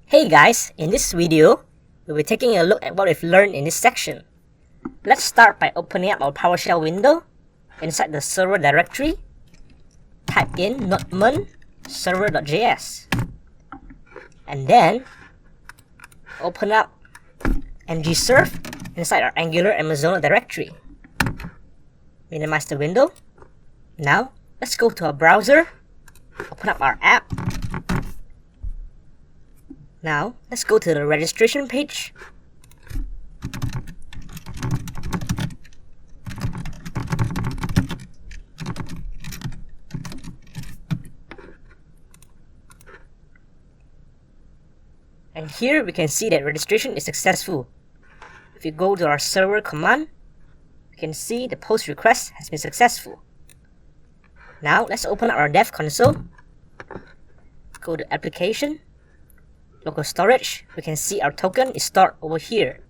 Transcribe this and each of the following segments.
Hey guys, in this video, we'll be taking a look at what we've learned in this section. Let's start by opening up our PowerShell window. Inside the server directory, type in node server.js. And then, open up ngserve inside our Angular Amazona directory. Minimize the window. Now, let's go to our browser, open up our app. Now, let's go to the registration page. And here we can see that registration is successful. If you go to our server command, you can see the post request has been successful. Now, let's open up our dev console. Go to application. Local storage, we can see our token is stored over here.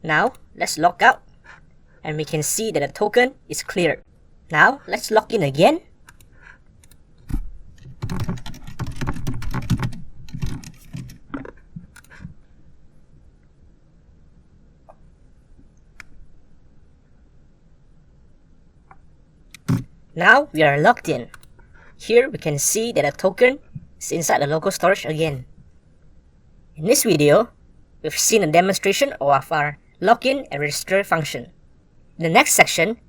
Now, let's log out, and we can see that the token is cleared. Now, let's log in again. Now, we are logged in. Here, we can see that the token is inside the local storage again. In this video, we've seen a demonstration of our login and register function. In the next section,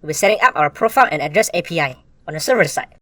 we'll be setting up our profile and address API on the server side.